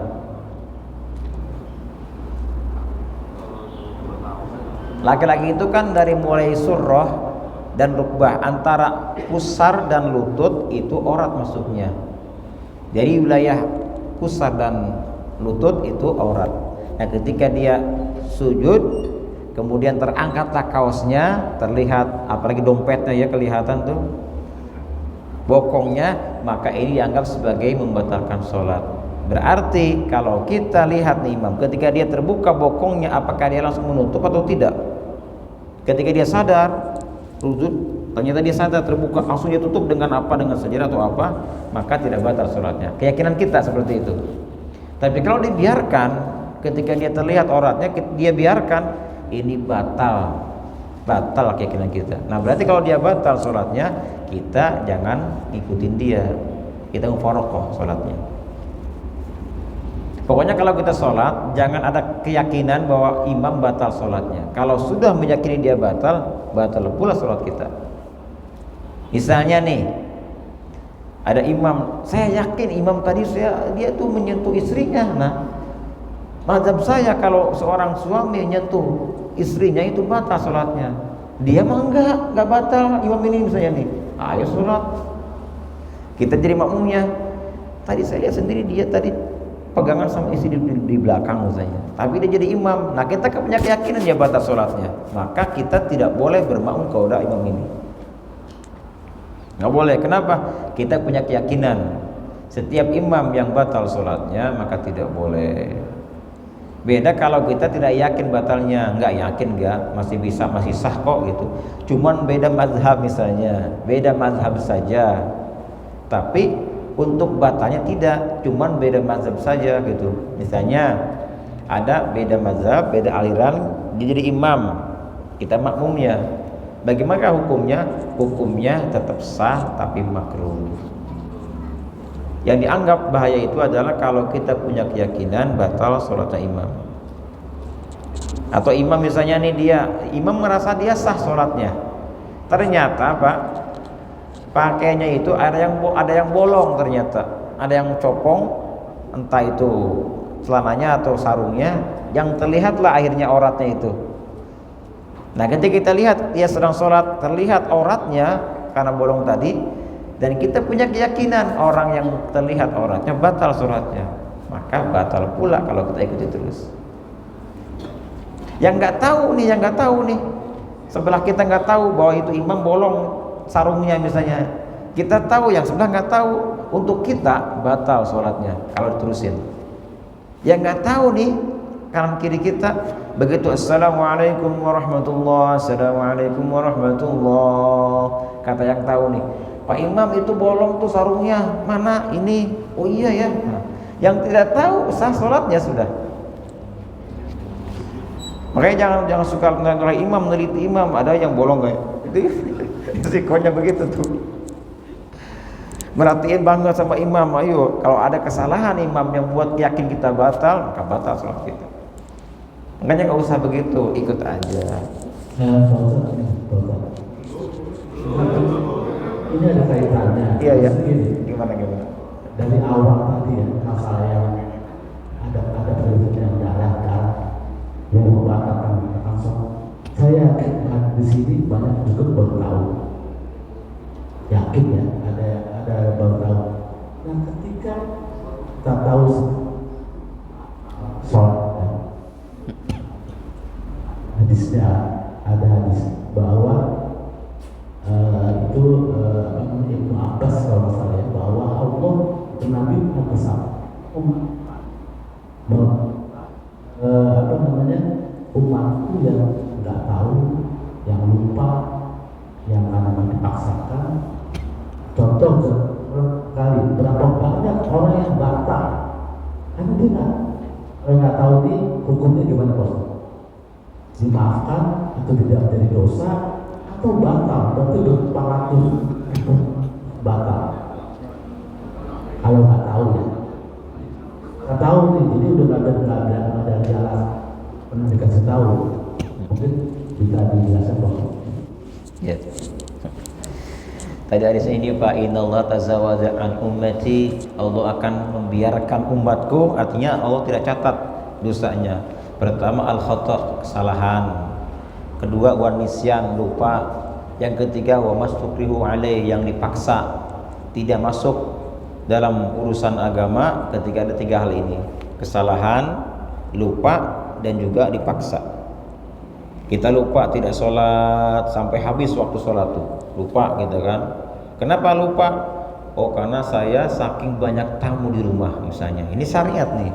Laki-laki itu kan dari mulai surrah dan rukbah, antara pusar dan lutut itu aurat masuknya. Jadi wilayah pusar dan lutut itu aurat. Nah ketika dia sujud kemudian terangkatlah kaosnya, terlihat apalagi dompetnya ya kelihatan tuh bokongnya, maka ini dianggap sebagai membatalkan sholat. Berarti kalau kita lihat nih imam ketika dia terbuka bokongnya, apakah dia langsung menutup atau tidak? Ketika dia sadar sujud, ternyata dia sadar terbuka, langsung dia tutup dengan apa? Dengan sejarah atau apa? Maka tidak batal sholatnya. Keyakinan kita seperti itu. Tapi kalau dibiarkan, ketika dia terlihat auratnya, dia biarkan, ini batal keyakinan kita. Nah berarti kalau dia batal sholatnya, kita jangan ikutin dia, kita mufaroqah sholatnya. Pokoknya kalau kita sholat, jangan ada keyakinan bahwa imam batal sholatnya. Kalau sudah meyakini dia batal pula sholat kita. Misalnya nih, ada imam, saya yakin imam tadi dia tuh menyentuh istrinya. Nah, mazhab saya kalau seorang suami menyentuh istrinya itu batal sholatnya. Dia mah enggak batal imam ini misalnya nih. Ayo sholat. Kita jadi makmumnya. Tadi saya lihat sendiri dia tadi pegangan sama istri di belakang misalnya. Tapi dia jadi imam. Nah kita punya keyakinan dia batal sholatnya. Maka kita tidak boleh bermakmum kepada imam ini. Nggak boleh. Kenapa? Kita punya keyakinan setiap imam yang batal sholatnya maka tidak boleh. Beda kalau kita tidak yakin batalnya, nggak yakin masih sah kok gitu. Cuman beda mazhab misalnya, beda mazhab saja. Tapi untuk batalnya tidak, cuman beda mazhab saja gitu. Misalnya ada beda mazhab, beda aliran, dia jadi imam, kita makmumnya. Bagaimana hukumnya? Hukumnya tetap sah tapi makruh. Yang dianggap bahaya itu adalah kalau kita punya keyakinan batal sholatnya imam. Atau imam misalnya nih imam merasa dia sah sholatnya. Ternyata Pak, pakainya itu ada yang bolong ternyata. Ada yang copong, entah itu celananya atau sarungnya, yang terlihatlah akhirnya auratnya itu. Nah ketika kita lihat dia sedang sholat, terlihat auratnya karena bolong tadi, dan kita punya keyakinan orang yang terlihat auratnya batal sholatnya, maka batal pula kalau kita ikuti terus. Yang nggak tahu nih, sebelah kita nggak tahu bahwa itu imam bolong sarungnya misalnya, kita tahu, yang sebelah nggak tahu, untuk kita batal sholatnya kalau diterusin. Yang nggak tahu nih kanan kiri kita, begitu assalamualaikum warahmatullah, assalamualaikum warahmatullah, kata yang tahu nih, Pak Imam itu bolong tuh sarungnya, mana ini? Oh iya ya. Nah, yang tidak tahu sah sholatnya sudah. Makanya jangan suka menilai imam, meneliti imam, ada yang bolong kayak itu. Risikonya begitu tuh. Merhatiin bangga sama imam. Ayo, kalau ada kesalahan imam yang buat yakin kita batal, maka batal sholat kita. Makanya nggak usah begitu, ikut aja. Ini ada kaitannya. Iya ya. Gimana? Dari awal tadi ya, masalah yang ada prinsip yang diarahkan yang membatalkan langsung. Saya di sini banyak juga baru tahu. Yakin ya, ada baru tahu. Nah ketika kita tahu sholat ya, hadisnya ada hadis bahwa itu Ibnu Abbas kalau nggak salah ya, bahwa Allah Nabi bersama apa namanya, umatku yang nggak tahu, yang lupa, yang karena dipaksakan. Contoh kali berapa banyak orang yang batal karena dia nggak tahu nih hukumnya gimana bos, dimaafkan atau tidak menjadi dosa atau batal, berarti berparatur batal. Kalau nggak tahu ya, nggak tahu nih, jadi udah nggak ada jalan pernah dikasih tahu, mungkin bisa dijelaskan bos. Ya. Tadi hadis ini, Pak, innallaha tazawaza an ummati, Allah akan membiarkan umatku, artinya Allah tidak catat dosanya. Pertama al-khata', kesalahan. Kedua wan nisyan, lupa. Yang ketiga wa mastukrihu alaih, yang dipaksa, tidak masuk dalam urusan agama ketika ada tiga hal ini: kesalahan, lupa, dan juga dipaksa. Kita lupa tidak sholat sampai habis waktu sholat tuh, lupa gitu kan. Kenapa lupa? Oh, karena saya saking banyak tamu di rumah misalnya. Ini syariat nih,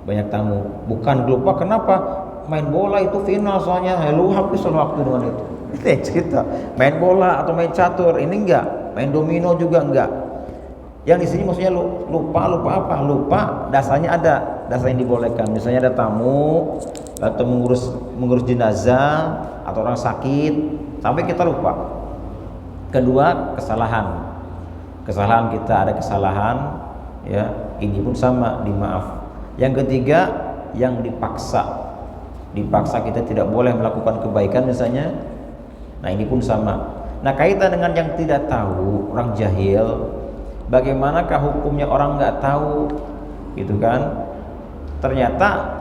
banyak tamu. Bukan lupa kenapa? Main bola itu final soalnya, lu habis waktu dengan itu. Itu cerita. Main bola atau main catur, ini enggak. Main domino juga enggak. Yang di sini maksudnya lupa apa? Lupa dasarnya ada, dasar yang dibolehkan. Misalnya ada tamu atau mengurus jenazah atau orang sakit sampai kita lupa. Kedua, kesalahan kita, ada kesalahan ya, ini pun sama, dimaaf. Yang ketiga, yang dipaksa kita tidak boleh melakukan kebaikan misalnya, nah ini pun sama. Nah, kaitan dengan yang tidak tahu, orang jahil, bagaimanakah hukumnya orang nggak tahu gitu kan? Ternyata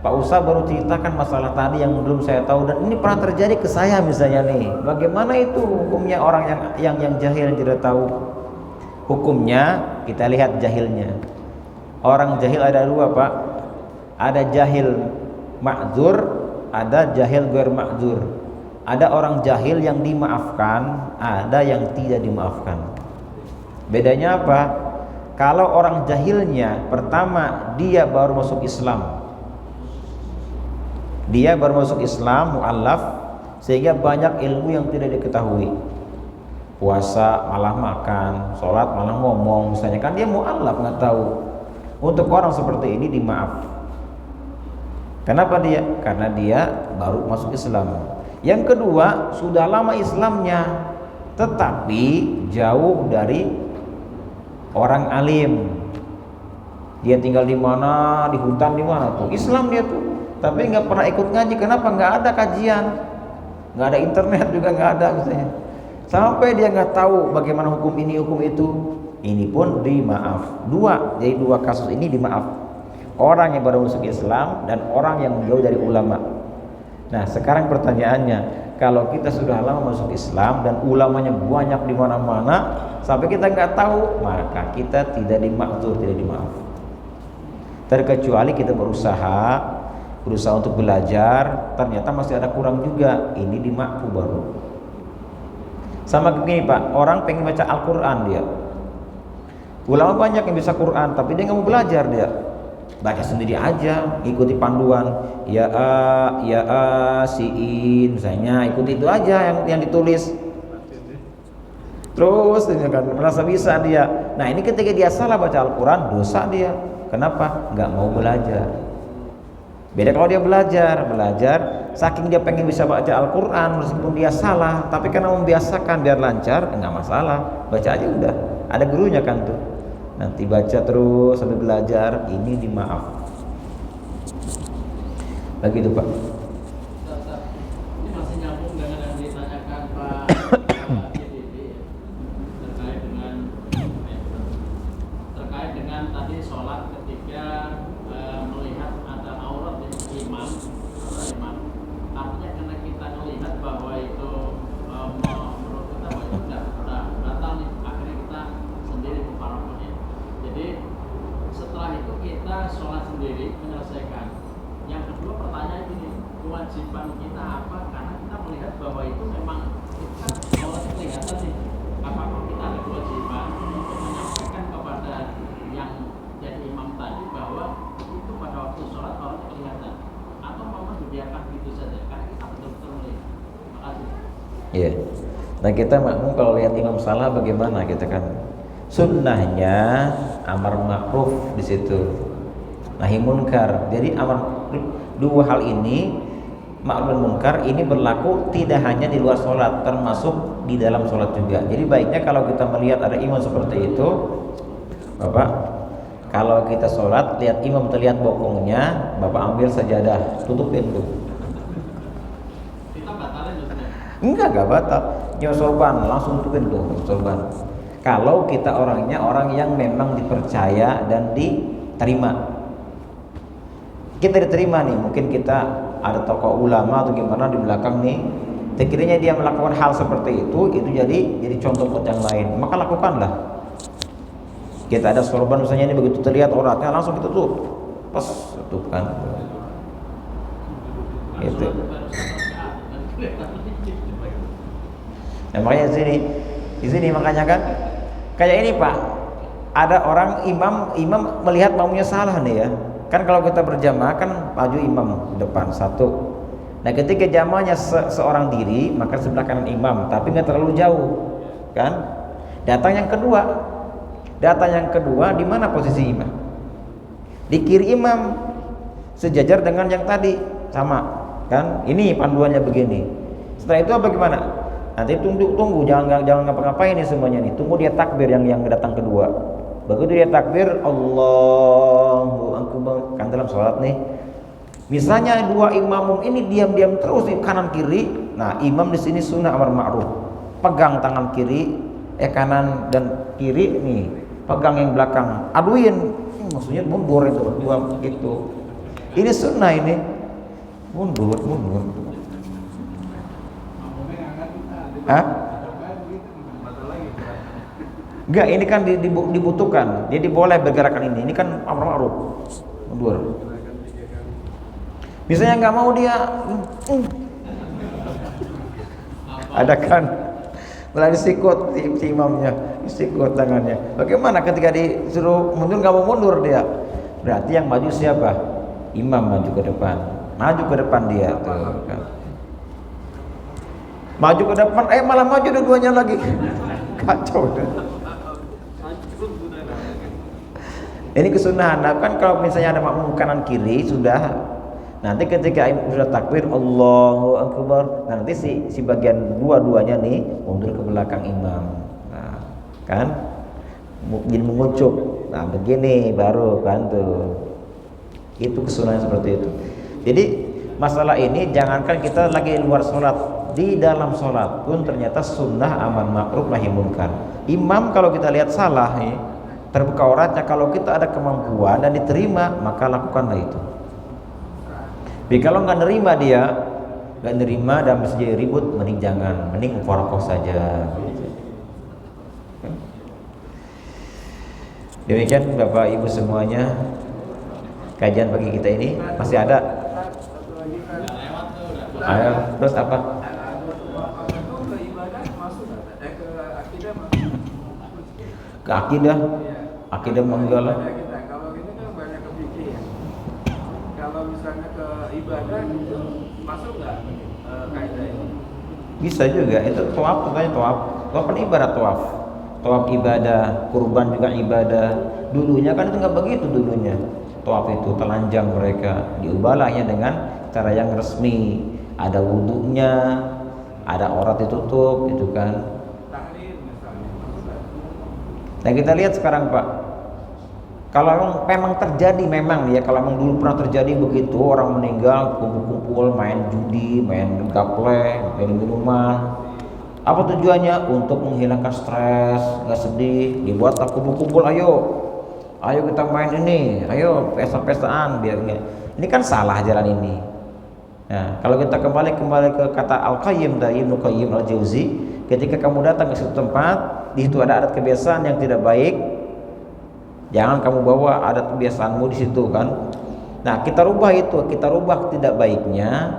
Pak Ustaz baru ceritakan masalah tadi yang belum saya tahu, dan ini pernah terjadi ke saya misalnya nih. Bagaimana itu hukumnya orang yang jahil, yang tidak tahu? Hukumnya kita lihat jahilnya. Orang jahil ada dua, Pak. Ada jahil ma'dzur, ada jahil ghair ma'dzur. Ada orang jahil yang dimaafkan, ada yang tidak dimaafkan. Bedanya apa? Kalau orang jahilnya, pertama dia baru masuk Islam, mu'allaf, sehingga banyak ilmu yang tidak diketahui. Puasa malah makan, sholat malah ngomong, misalnya kan dia mu'allaf, nggak tahu. Untuk orang seperti ini dimaaf. Kenapa dia? Karena dia baru masuk Islam. Yang kedua, sudah lama Islamnya, tetapi jauh dari orang alim. Dia tinggal di mana, di hutan di mana tuh, Islam dia tuh, tapi nggak pernah ikut ngaji. Kenapa? Nggak ada kajian, nggak ada internet juga, nggak ada misalnya. Sampai dia nggak tahu bagaimana hukum ini, hukum itu. Ini pun dimaaf. Jadi dua kasus ini dimaaf. Orang yang baru masuk Islam dan orang yang jauh dari ulama. Nah, sekarang pertanyaannya, kalau kita sudah lama masuk Islam dan ulamanya banyak di mana-mana, sampai kita nggak tahu, maka kita tidak dimaksud, tidak dimaaf. Terkecuali kita berusaha untuk belajar, ternyata masih ada kurang juga, ini dimaaf baru. Sama begini, Pak, orang pengen baca Al-Quran dia. Ulama banyak yang bisa Quran, tapi dia nggak mau belajar, dia baca sendiri aja, ikuti panduan, ya siin, misalnya ikuti itu aja yang ditulis. Terus dia kan merasa bisa dia. Nah, ini ketika dia salah baca Al-Quran, dosa dia. Kenapa? Nggak mau belajar. Beda kalau dia belajar, saking dia pengen bisa baca Al-Quran meskipun dia salah, tapi karena membiasakan biar lancar, nggak masalah, baca aja udah. Ada gurunya kan tuh. Nanti baca terus sambil belajar, ini dimaaf. Begitu, Pak. Ini masih nyambung dengan yang ditanyakan Pak YDD terkait dengan tadi sholat ketika melihat ada aurat imam. Artinya karena kita melihat bahwa itu menurut kita bahwa itu udah batal nih, akhirnya kita sendiri mufarokohnya. Jadi setelah itu kita sholat sendiri menyelesaikan. Yang kedua pertanyaan ini, kewajiban kita apa? Karena kita melihat bahwa itu memang kita sholat kelihatan nih. Apakah kita ada kewajiban untuk menyampaikan kepada yang jadi imam tadi bahwa itu pada waktu sholat orang kelihatan? dibiarkan begitu saja karena kita betul-betul melihat. Terima kasih. Iya. Nah kita makmum kalau lihat imam salah bagaimana kita kan? Sunnahnya amar ma'ruf di situ, nahi munkar. Jadi dua hal ini, ma'ruf dan munkar ini berlaku tidak hanya di luar sholat, termasuk di dalam sholat juga. Jadi baiknya kalau kita melihat ada imam seperti itu, Bapak, kalau kita sholat lihat imam terlihat bokongnya, Bapak ambil sajadah, tutup pintu. Kita batalin Ustaz. Enggak batal. Nyawa sorban langsung tutupin tuh sorban. Kalau kita orangnya orang yang memang dipercaya dan diterima. Kita diterima nih, mungkin kita ada tokoh ulama atau gimana di belakang nih. Sekiranya dia melakukan hal seperti itu jadi contoh buat yang lain, maka lakukanlah. Kita ada sorban misalnya ini begitu terlihat auratnya langsung kita tutup. Pas tutup kan. Itu. Nah, makanya di sini makanya kan kayak ini Pak, ada orang imam melihat makmumnya salah nih ya. Kan kalau kita berjamaah kan maju imam depan satu. Nah ketika jamaahnya seorang diri maka sebelah kanan imam, tapi nggak terlalu jauh, kan? Datang yang kedua di mana posisi imam? Di kiri imam, sejajar dengan yang tadi sama, kan? Ini panduannya begini. Setelah itu apa gimana? Nanti tunggu jangan ngapa-ngapain nih semuanya nih. Tunggu dia takbir yang datang kedua. Begitu dia takbir Allahu Akbar kan dalam sholat nih. Misalnya dua imam ini diam-diam terus di kanan kiri. Nah, imam di sini sunnah amar ma'ruf. Pegang tangan kiri, kanan dan kiri nih. Pegang yang belakang. Aduin. Maksudnya mundur itu dua gitu. Ini sunnah ini. Mundur. Hah? Enggak, ini kan dibutuhkan. Jadi boleh bergerakan ini. Ini kan amar ma'ruf. Mundur. Misalnya nggak mau dia, ada kan, mulai disikut si imamnya, disikut tangannya. Bagaimana ketika disuruh mundur nggak mau mundur dia? Berarti yang maju siapa? Imam maju ke depan dia tuh kan. Maju ke depan, malah maju dua-duanya lagi, kacau deh. Ini kesunahan. Nah, kan kalau misalnya ada makmum kanan kiri sudah. Nanti ketika sudah takbir Allahu Akbar, nanti si bagian dua-duanya nih mundur ke belakang imam. Nah, kan? Jadi mengucup. Nah, begini baru kan tuh. Itu kesunahan seperti itu. Jadi masalah ini jangankan kita lagi luar sholat, di dalam sholat pun ternyata sunnah amar ma'ruf nahi munkar. Imam kalau kita lihat salah nih, terbuka auratnya, kalau kita ada kemampuan dan diterima maka lakukanlah itu. Tapi kalau nggak nerima dan masih jadi ribut, mending jangan, mending mufarokoh saja. Demikian Bapak Ibu semuanya, kajian pagi kita ini masih ada. Ayo, terus apa? Ke akidah enggak lah. Kalau misalnya ke ibadah itu masuk nggak kaidah ini? Bisa juga, itu tawaf, katanya tawaf kan ibadah tawaf ibadah, kurban juga ibadah. Dulunya kan itu nggak begitu dulunya. Tawaf itu telanjang mereka, diubahnya dengan cara yang resmi, ada wudunya, ada aurat ditutup, itu kan. Nah kita lihat sekarang Pak, kalau memang terjadi kalau memang dulu pernah terjadi begitu, orang meninggal kumpul-kumpul main judi, main gaple, main minuman. Apa tujuannya? Untuk menghilangkan stres, nggak sedih. Dibuatlah kumpul-kumpul, ayo kita main ini, ayo pesta-pestaan biar enggak. Ini kan salah jalan ini. Nah, kalau kita kembali ke kata Al-Qayyim dari Ibnu Qayyim Al-Jauzi, ketika kamu datang ke suatu tempat, di situ ada adat kebiasaan yang tidak baik, jangan kamu bawa adat kebiasaanmu di situ kan. Nah, kita rubah tidak baiknya,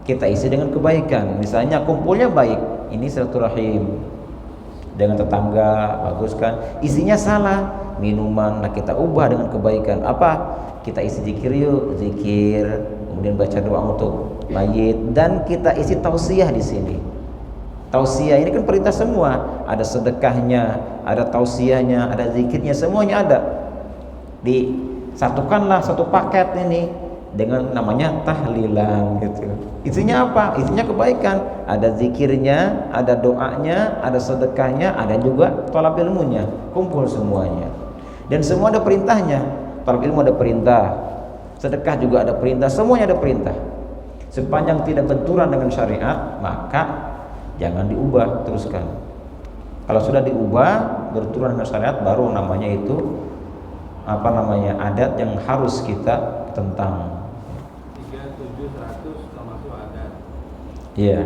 kita isi dengan kebaikan. Misalnya kumpulnya baik, ini silaturahim dengan tetangga, bagus kan. Isinya salah, minuman, nah kita ubah dengan kebaikan. Apa? Kita isi zikir yuk, zikir, kemudian baca doa untuk mayit, dan kita isi tausiah di sini. Tausiah ini kan perintah semua, ada sedekahnya, ada tausiahnya, ada zikirnya, semuanya ada. Disatukanlah satu paket ini dengan namanya tahlilan gitu. Isinya apa? Isinya kebaikan. Ada zikirnya, ada doanya, ada sedekahnya, ada juga thalab ilmunya. Kumpul semuanya. Dan semua ada perintahnya. Thalab ilmu ada perintah, sedekah juga ada perintah, semuanya ada perintah. Sepanjang tidak benturan dengan syariat, maka jangan diubah, teruskan. Kalau sudah diubah, berturan dengan syariat, baru namanya itu adat yang harus kita tentang. 3700 termasuk adat. Iya,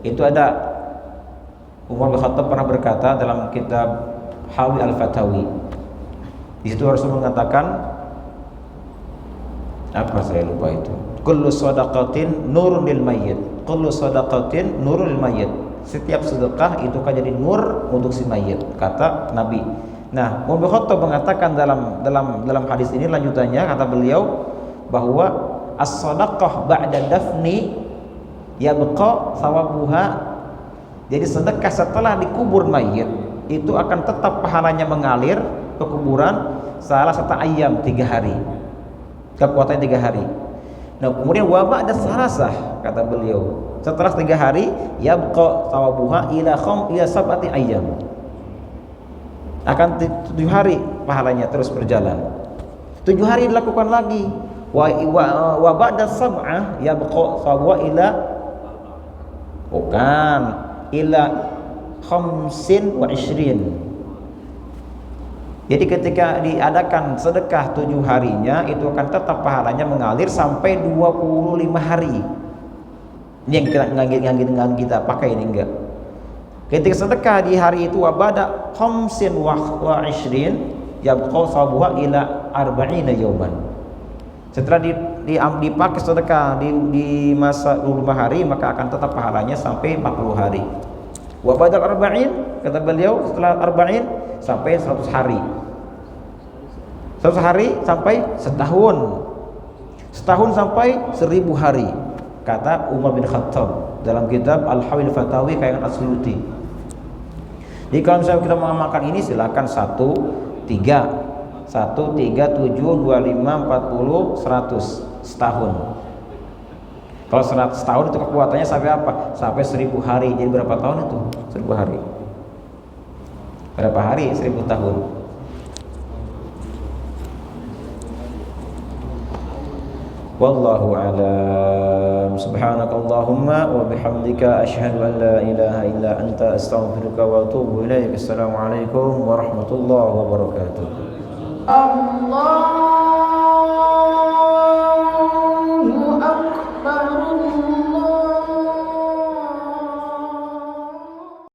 itu ada. Umar bin Khattab pernah berkata dalam kitab Hawi al-Fatawi. Di situ Rasul mengatakan, apa saya lupa itu. Kullu shadaqatin nurun lil mayyit. Kullu shadaqatin nurun lil mayyit. Setiap sedekah itu kan jadi nur untuk si mayit, kata Nabi. Nah, Umar bin Khattab mengatakan dalam hadis ini lanjutannya, kata beliau bahwa as-shadaqah ba'da dafni yabqa thawabuha. Jadi sedekah setelah dikubur mayit itu akan tetap pahalanya mengalir ke kuburan salah satu ayam 3 hari. Kekuatannya 3 hari. Nah, kemudian wa ba'da salasah, kata beliau, setelah 3 hari yabqa thawabuha ila sab'ati ayyam. Akan 7 hari pahalanya terus berjalan. 7 hari dilakukan lagi. Wa ba'da sab'ah yabqa thawabuha ila 25. Jadi ketika diadakan sedekah 7 harinya, itu akan tetap pahalanya mengalir sampai 25 hari. Ini yang kita pakai ini enggak. Ketika sedekah di hari itu wabada 25 yabqa sabuha ila 40 yawman. Setelah dipakai sedekah di masa 25 hari, maka akan tetap pahalanya sampai 40 hari. Wabada 40, kata beliau, setelah 40 sampai 100 hari. 100 hari sampai setahun. Setahun sampai 1000 hari, kata Umar bin Khattab dalam kitab Al-Hawil Fatawi kayangan As-Suyuti. Jadi kalau misalnya kita mengamalkan ini, silakan 1, 3, 7, 25, 40, 100 setahun. Kalau 100 tahun itu kekuatannya sampai apa? Sampai 1000 hari. Jadi berapa tahun itu? 1000 hari. Berapa hari? 1000 tahun. Wallahu a'lam. Subhanakallahumma wa bihamdika asyhadu an la ilaha illa anta astaghfiruka wa atubu ilaik. Assalamualaikum warahmatullahi wabarakatuh. Allah